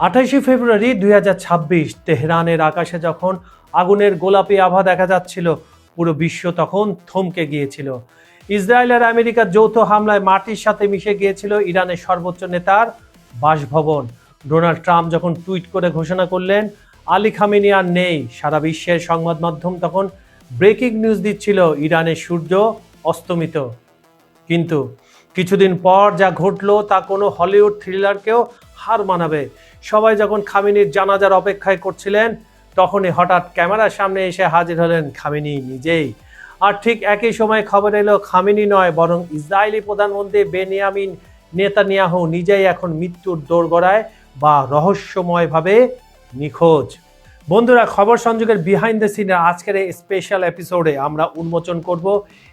28 ফেব্রুয়ারি 2026 তেহরানের আকাশে যখন আগুনের গোলাপি আভা দেখা যাচ্ছিল, পুরো বিশ্ব তখন থমকে গিয়েছিল। ইসরায়েল আর আমেরিকার যৌথ হামলায় মাটির সাথে মিশে গিয়েছিল ইরানের সর্বোচ্চ নেতার বাসভবন। ডোনাল্ড ট্রাম্প যখন টুইট করে ঘোষণা করলেন আলী খামেনি আর নেই, সারা বিশ্বের সংবাদ মাধ্যম তখন ব্রেকিং নিউজ দিচ্ছিল ইরানের সূর্য অস্তমিত। কিন্তু কিছুদিন পর যা ঘটলো তা কোনো হলিউড থ্রিলারকেও হার মানাবে। সবাই যখন খামেনির জানাজার অপেক্ষায় করছিলেন, তখনই হঠাৎ ক্যামেরার সামনে এসে হাজির হলেন খামেনি নিজেই। আর ঠিক একই সময় খবর এলো খামেনি নয়, বরং ইসরায়েলি প্রধানমন্ত্রী বেনিয়ামিন নেতানিয়াহু নিজেই এখন মৃত্যুর দোরগোড়ায় বা রহস্যময়ভাবে নিখোঁজ। বন্ধুরা, খবর সংযোগের বিহাইন্ড দ্য সিনের আজকের এই স্পেশাল এপিসোডে আমরা উন্মোচন করব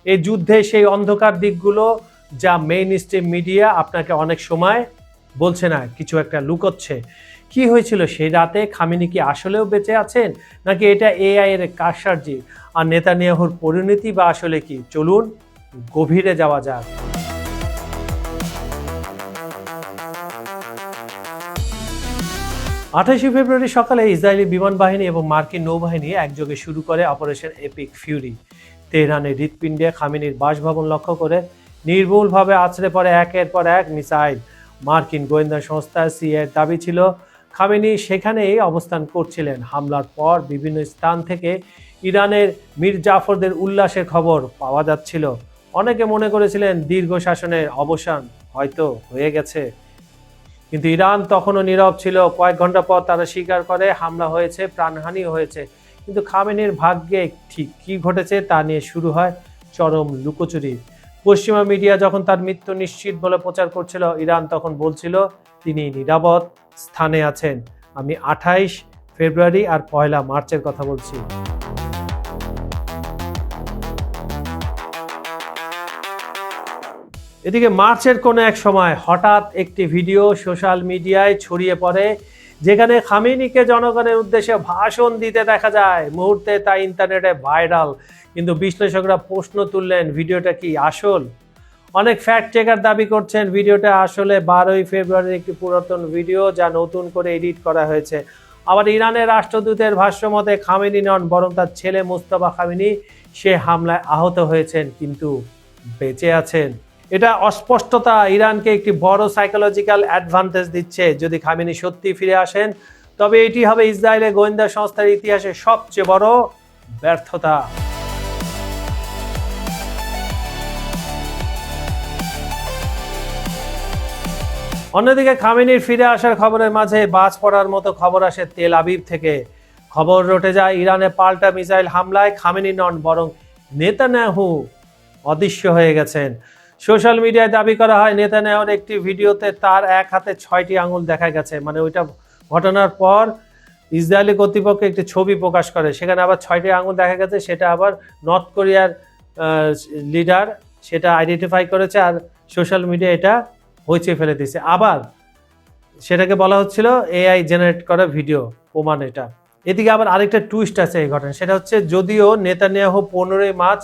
এই যুদ্ধে সেই অন্ধকার দিকগুলো যা মেইন স্ট্রিম মিডিয়া আপনাকে অনেক সময় বলছে না, কিছু একটা লুকোচ্ছে। কি হয়েছিল সেই রাতে? খামেনি কি আসলেও বেঁচে আছেন, নাকি এটা এআই এর কারসাজি? আর নেতানিয়াহুর পরিণতি বা আসলে কি? চলুন গভীরে যাওয়া যাক। 28 ফেব্রুয়ারি সকালে ইসরায়েলি বিমান বাহিনী এবং মার্কিন নৌবাহিনী একযোগে শুরু করে অপারেশন এপিক ফিউরি। তেহরানের হৃৎপিণ্ডে খামেনির বাসভবন লক্ষ্য করে নির্ভুলভাবে আছড়ে পড়ে একের পর এক মিসাইল। মার্কিন গোয়েন্দা সংস্থা সিআইএর দাবি ছিল খামেনি সেখানেই অবস্থান করছিলেন। হামলার পর বিভিন্ন স্থান থেকে ইরানের মীর জাফরদের উল্লাসের খবর পাওয়া যাচ্ছিল। অনেকে মনে করেছিলেন দীর্ঘ শাসনের অবসান হয়তো হয়ে গেছে, কিন্তু ইরান তখনও নীরব ছিল। কয়েক ঘন্টা পর তারা স্বীকার করে হামলা হয়েছে, প্রাণহানি হয়েছে। কিন্তু খামেনির ভাগ্যে ঠিক কী ঘটেছে তা নিয়ে শুরু হয় চরম লুকোচুরি। পশ্চিমা মিডিয়া যখন তার মৃত্যু নিশ্চিত বলে প্রচার করছিল, ইরান তখন বলছিল তিনি নিরাপদ স্থানে আছেন। আমি 28 ফেব্রুয়ারি আর 1 মার্চের কথা বলছি। এদিকে মার্চের কোনো এক সময় হঠাৎ একটি ভিডিও সোশ্যাল মিডিয়ায় ছড়িয়ে পড়ে, যেখানে খামেনিকে জনগণের উদ্দেশ্যে ভাষণ দিতে দেখা যায়। মুহূর্তে তা ইন্টারনেটে ভাইরাল। কিন্তু বিশ্লেষকরা প্রশ্ন তুললেন, ভিডিওটা কি আসল? অনেক ফ্যাক্ট চেকার দাবি করছেন ভিডিওটা আসলে 12 ফেব্রুয়ারির একটি পুরাতন ভিডিও, যা নতুন করে এডিট করা হয়েছে। আবার ইরানের রাষ্ট্রদূতের ভাষ্যমতে খামেনি নন, বরং তার ছেলে মুস্তাফা খামেনি সে হামলায় আহত হয়েছেন কিন্তু বেঁচে আছেন। এটা অস্পষ্টতা ইরানকে একটি বড় সাইকোলজিক্যাল অ্যাডভান্টেজ দিচ্ছে। যদি খামেনি সত্যি ফিরে আসেন, তবে এটি হবে ইসরায়েলের গোয়েন্দা সংস্থার ইতিহাসে সবচেয়ে বড় ব্যর্থতা। অন্যদিকে খামেনির ফিরে আসার খবরের মাঝে বাজ পড়ার মতো খবর আসে তেল আবিব থেকে। খবর রটে যায় ইরানে পাল্টা মিসাইল হামলায় খামেনি নন, বরং নেতানিয়াহু অদৃশ্য হয়ে গেছেন। সোশ্যাল মিডিয়ায় দাবি করা হয় নেতানিয়াহুর একটি ভিডিওতে তার এক হাতে 6টি আঙুল দেখা গেছে। মানে ওইটা ঘটনার পর ইসরায়েলি কর্তৃপক্ষ একটি ছবি প্রকাশ করে, সেখানে আবার 6টি আঙুল দেখা গেছে। সেটা আবার নর্থ কোরিয়ার লিডার সেটা আইডেন্টিফাই করেছে, আর সোশ্যাল মিডিয়া এটা হইচে ফেলে দিয়েছে। আবার সেটাকে বলা হচ্ছিল এআই জেনারেট করা ভিডিও প্রমাণ এটা। এদিকে আবার আরেকটা টুইস্ট আছে এই ঘটনা, সেটা হচ্ছে যদিও নেতানিয়াহু 15 মার্চ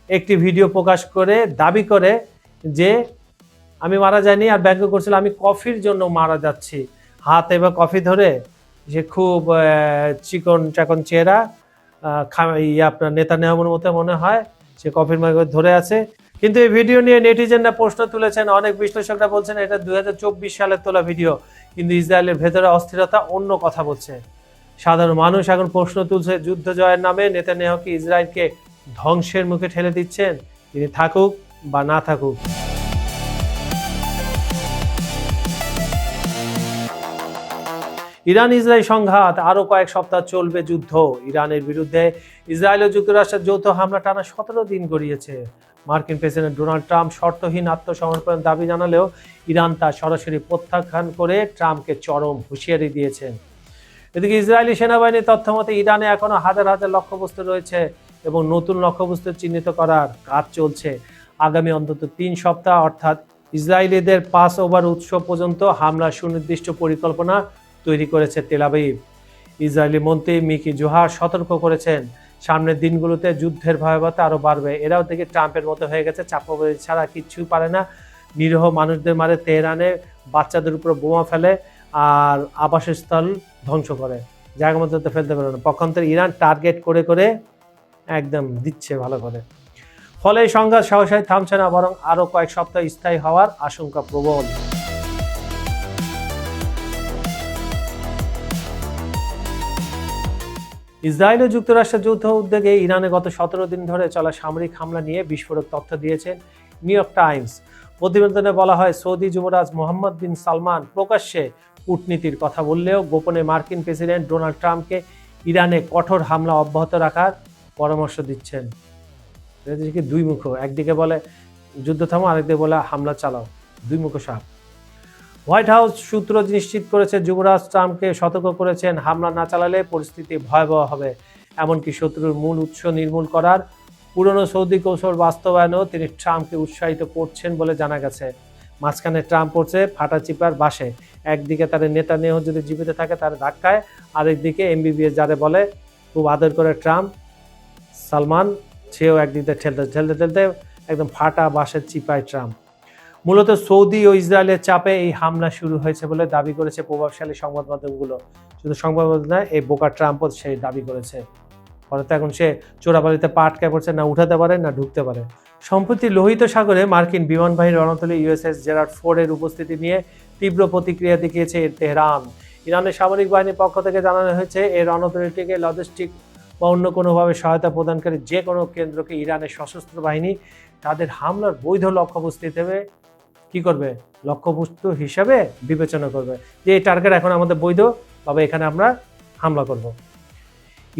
একটি ভিডিও প্রকাশ করে দাবি করে যে আমি মারা যাইনি, আর ব্যঙ্গ করছিল আমি কফির জন্য মারা যাচ্ছি। হাত এবার কফি ধরে, সে খুব চিকন চাকন চেহারা, আপনার নেতানিয়াহুর মতো মনে হয়, সে কফির মাঝে ধরে আছে। কিন্তু এই ভিডিও নিয়ে নেটিজেনরা প্রশ্ন তুলেছেন। অনেক বিশ্লেষকরা বলছেন এটা 2024 সালে তোলা ভিডিও, কিন্তু ইসরায়েলের ভেতরে অস্থিরতা অন্য কথা বলছে। সাধারণ মানুষ এখন প্রশ্ন তুলছে, যুদ্ধ জয়ের নামে নেতানিয়াহু কি ইসরায়েলকে ধ্বংসের মুখে ঠেলে দিচ্ছেন, তিনি থাকুক বা না থাকুক। ইরান ইসরায়েল সংঘাত আরও কয়েক সপ্তাহ চলবে যুদ্ধ। ইরানের বিরুদ্ধে ইসরায়েল ও যুক্তরাষ্ট্রের যৌথ হামলা টানা 17 দিন গড়িয়েছে। মার্কিন প্রেসিডেন্ট ডোনাল্ড ট্রাম্প শর্তহীন আত্মসমর্পণের দাবি জানালেও ইরান তা সরাসরি প্রত্যাখ্যান করে ট্রাম্পকে চরম হুঁশিয়ারি দিয়েছেন। এদিকে ইসরায়েলি সেনাবাহিনীর তথ্যমতে ইরানে এখনও হাজার হাজার লক্ষ্যবস্তু রয়েছে এবং নতুন লক্ষ্যবস্তু চিহ্নিত করার কাজ চলছে। আগামী অন্তত 3 সপ্তাহ অর্থাৎ ইসরায়েলিদের পাস ওভার উৎসব পর্যন্ত হামলার সুনির্দিষ্ট পরিকল্পনা তৈরি করেছে তেল আবিব। ইসরায়েলি মন্ত্রী মিকি জোহার সতর্ক করেছেন, সামনের দিনগুলোতে যুদ্ধের ভয়াবহতা আরও বাড়বে। এরাও দেখে ট্রাম্পের মতো হয়ে গেছে, চাপাবাজি ছাড়া কিচ্ছুই পারে না, নিরীহ মানুষদের মারে, তেহরানে বাচ্চাদের উপর বোমা ফেলে, আর আবাসস্থল ধ্বংস করে, জায়গা মতো ফেলতে পারে না। পক্ষান্তরে ইরান টার্গেট করে করে একদম দিচ্ছে ভালো করে। ফলে এই সংঘাত সহসাই থামছে না, বরং আরও কয়েক সপ্তাহ স্থায়ী হওয়ার আশঙ্কা প্রবল। ইসরায়েল ও যুক্তরাষ্ট্রের যৌথ উদ্যোগে ইরানে গত 17 দিন ধরে চলা সামরিক হামলা নিয়ে বিস্ফোরক তথ্য দিয়েছেন নিউ ইয়র্ক টাইমস। প্রতিবেদনে বলা হয়, সৌদি যুবরাজ মোহাম্মদ বিন সালমান প্রকাশ্যে কূটনীতির কথা বললেও গোপনে মার্কিন প্রেসিডেন্ট ডোনাল্ড ট্রাম্পকে ইরানে কঠোর হামলা অব্যাহত রাখার পরামর্শ দিচ্ছেন। দুই মুখ, একদিকে বলে যুদ্ধ থামো, আরেকদিকে বলে হামলা চালাও, দুই মুখ সাপ। হোয়াইট হাউস সূত্র নিশ্চিত করেছে, যুবরাজ ট্রাম্পকে সতর্ক করেছেন হামলা না চালালে পরিস্থিতি ভয়াবহ হবে। এমনকি শত্রুর মূল উৎস নির্মূল করার পুরনো সৌদি কৌশল বাস্তবায়নেও তিনি ট্রাম্পকে উৎসাহিত করছেন বলে জানা গেছে। মাঝখানে ট্রাম্প পড়ছে ফাটা চিপার বাসে। একদিকে তার নেতানিয়াহু যদি জীবিত থাকে তার ধাক্কায়, আরেকদিকে এমবিবিএস যারে বলে খুব আদর করে ট্রাম্প, সালমান, সেও একদিকে ঠেলতে ঠেলতে ঠেলতে একদম ফাটা বাসের চিপায় ট্রাম্প। মূলত সৌদি ও ইসরায়েলের চাপে এই হামলা শুরু হয়েছে বলে দাবি করেছে প্রভাবশালী সংবাদ মাধ্যমগুলো। শুধু সংবাদ মাধ্যম নয়, এই বোকা ট্রাম্পও সেই দাবি করেছে। ফলে তো এখন সে চোরাবালিতে পা আটকায় পড়ছে, না উঠাতে পারে না ঢুকতে পারে। সম্প্রতি লোহিত সাগরে মার্কিন বিমানবাহী রণতরী ইউএসএস জেরার্ড ফোর্ডের উপস্থিতি নিয়ে তীব্র প্রতিক্রিয়া দেখিয়েছে তেহরান। ইরানের সামরিক বাহিনীর পক্ষ থেকে জানানো হয়েছে, এই রণতরীটিকে লজিস্টিক বা অন্য কোনোভাবে সহায়তা প্রদানকারী যে কোনো কেন্দ্রকে ইরানের সশস্ত্র বাহিনী তাদের হামলার বৈধ লক্ষ্যবস্তু হিসেবে কি করবে, লক্ষ্যবস্তু হিসাবে বিবেচনা করবে, যে এই টার্গেট এখন আমাদের বৈধভাবে এখানে আমরা হামলা করব।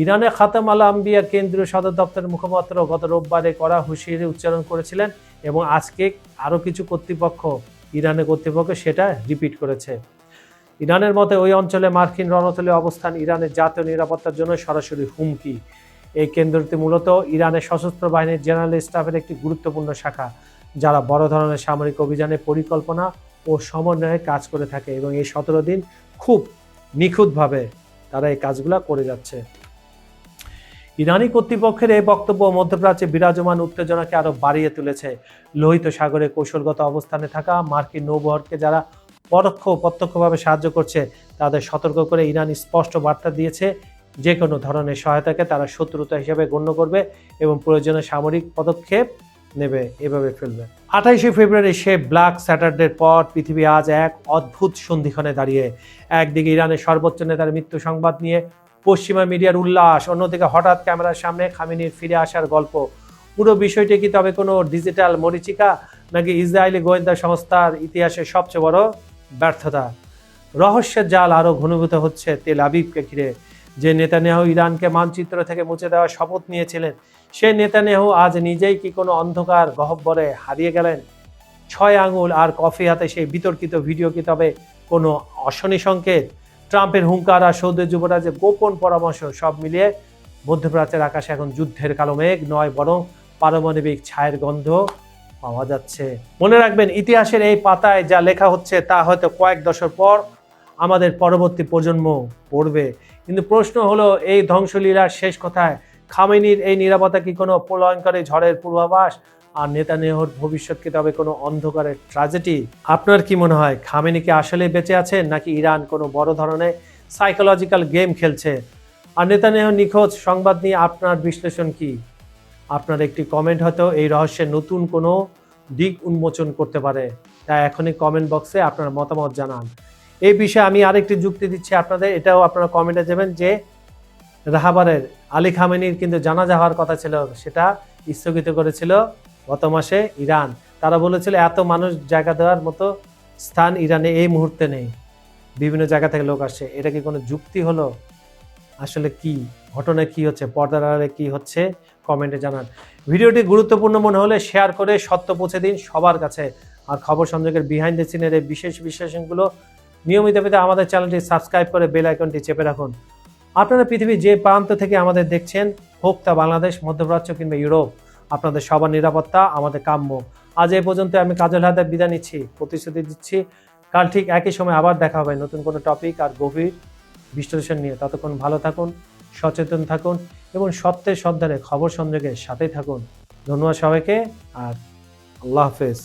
ইরানে খাতাম আল আম্বিয়া কেন্দ্রীয় সদর দপ্তরের মুখপাত্র গত রোববারে করা হুঁশিয়ারি উচ্চারণ করেছিলেন এবং আজকে আরও কিছু ইরানের কর্তৃপক্ষ সেটা রিপিট করেছে। ইরানের মতে ওই অঞ্চলে মার্কিন রণতরী অবস্থান ইরানের জাতীয় নিরাপত্তার জন্য সরাসরি হুমকি। এই কেন্দ্রটি মূলত ইরানের সশস্ত্র বাহিনীর জেনারেল স্টাফের একটি গুরুত্বপূর্ণ শাখা, যারা বড় ধরনের সামরিক অভিযানের পরিকল্পনা ও সমন্বয়ে কাজ করে থাকে এবং এই 17 দিন খুব নিখুঁতভাবে তারা এই কাজগুলো করে যাচ্ছে। ইরানি কর্তৃপক্ষের এই বক্তব্য মধ্যপ্রাচ্যে বিরাজমান উত্তেজনাকে আরো বাড়িয়ে তুলেছে। লোহিত সাগরে কৌশলগত অবস্থানে থাকা মার্কিন নৌবহরকে যারা পরোক্ষ প্রত্যক্ষভাবে সাহায্য করছে তাদের সতর্ক করে ইরান স্পষ্ট বার্তা দিয়েছে, যে কোনো ধরনের সহায়তাকে তারা শত্রুতা হিসেবে গণ্য করবে এবং প্রয়োজনে সামরিক পদক্ষেপ নেবে, এভাবে ফেলবে। 28 ফেব্রুয়ারি সে ব্ল্যাক স্যাটারডের পর পৃথিবী আজ এক অদ্ভুত সন্ধিক্ষণে দাঁড়িয়ে। একদিকে ইরানের সর্বোচ্চ নেতার মৃত্যু সংবাদ নিয়ে পশ্চিমা মিডিয়ার উল্লাস, অন্যদিকে হঠাৎ ক্যামেরার সামনে খামেনির ফিরে আসার গল্প। পুরো বিষয়টি কি তবে কোনো ডিজিটাল মরিচিকা, নাকি ইসরায়েলি গোয়েন্দা সংস্থার ইতিহাসের সবচেয়ে বড় ব্যর্থতা? রহস্যের জাল আরও ঘনীভূত হচ্ছে তেল আবিবকে ঘিরে। যে নেতানিয়াহু ইরানকে মানচিত্র থেকে মুছে দেওয়ার শপথ নিয়েছিলেন, সে নেতানিয়াহু আজ নিজেই কি কোনো অন্ধকার গহ্বরে হারিয়ে গেলেন? 6 আঙুল আর কফি হাতে সেই বিতর্কিত ভিডিও কি তবে কোনো অশনি সংকেত? ট্রাম্পের হুঙ্কার আর সৌদি যুবরাজের গোপন পরামর্শ, সব মিলিয়ে মধ্যপ্রাচ্যের আকাশে এখন যুদ্ধের কালো মেঘ নয়, বরং পারমাণবিক ছায়ের গন্ধ পাওয়া যাচ্ছে। মনে রাখবেন, ইতিহাসের এই পাতায় যা লেখা হচ্ছে তা হয়তো কয়েক দশক পর আমাদের পরবর্তী প্রজন্ম পড়বে। কিন্তু প্রশ্ন হলো, এই ধ্বংসলীলার শেষ কোথায়? খামেনির এই নিরাপত্তা কি কোনো প্রলয়ঙ্করী ঝড়ের পূর্বাভাস, আর নেতানিয়াহুর ভবিষ্যৎ কি তবে কোনো অন্ধকারের ট্র্যাজেডি? আপনার কি মনে হয়, খামেনি কি আসলে বেঁচে আছেন, নাকি ইরান কোনো বড় ধরনের সাইকোলজিক্যাল গেম খেলছে? আর নেতানিয়াহু নিখোঁজ সংবাদ নিয়ে আপনার বিশ্লেষণ কি? আপনার একটি কমেন্ট হয়তো এই রহস্যের নতুন কোনো দিক উন্মোচন করতে পারে। তাই এখনই কমেন্ট বক্সে আপনার মতামত জানান। এই বিষয়ে আমি আরেকটি যুক্তি দিচ্ছি আপনাদের, এটাও আপনারা কমেন্টে যাবেন, যে রাহাবারের আলী খামেনির কিন্তু জানাজা হওয়ার কথা ছিল, সেটা স্থগিত করেছিল গত মাসে ইরান। তারা বলেছিল এত মানুষ জায়গা দেওয়ার মতো স্থান ইরানে এই মুহূর্তে নেই, বিভিন্ন জায়গা থেকে লোক আসছে। এটা কি কোনো যুক্তি হলো? আসলে কি ঘটনা, কি হচ্ছে, পর্দার আড়ালে কি হচ্ছে, কমেন্টে জানান। ভিডিওটি গুরুত্বপূর্ণ মনে হলে শেয়ার করে সত্য পৌঁছে দিন সবার কাছে। আর খবর সংযোগের বিহাইন্ড দ্য সিনের এই বিশেষ বিশ্লেষণগুলো নিয়মিত পেতে আমাদের চ্যানেলটি সাবস্ক্রাইব করে বেল আইকনটি চেপে রাখুন। আপনারা পৃথিবীর যে প্রান্ত থেকে আমাদের দেখছেন, হোক তা বাংলাদেশ, মধ্যপ্রাচ্য কিংবা ইউরোপ, আপনাদের সবার নিরাপত্তা আমাদের কাম্য। আজ এই পর্যন্ত আমি কাজল হায়দার বিদায় নিচ্ছি, প্রতিশ্রুতি দিচ্ছি কাল ঠিক একই সময় আবার দেখা হবে নতুন কোনো টপিক আর গভীর বিশ্লেষণ নিয়ে। ততক্ষণ ভালো থাকুন, সচেতন থাকুন এবং সত্যের সন্ধানে খবর সংযোগের সাথেই থাকুন। ধন্যবাদ সবাইকে, আর আল্লাহ হাফেজ।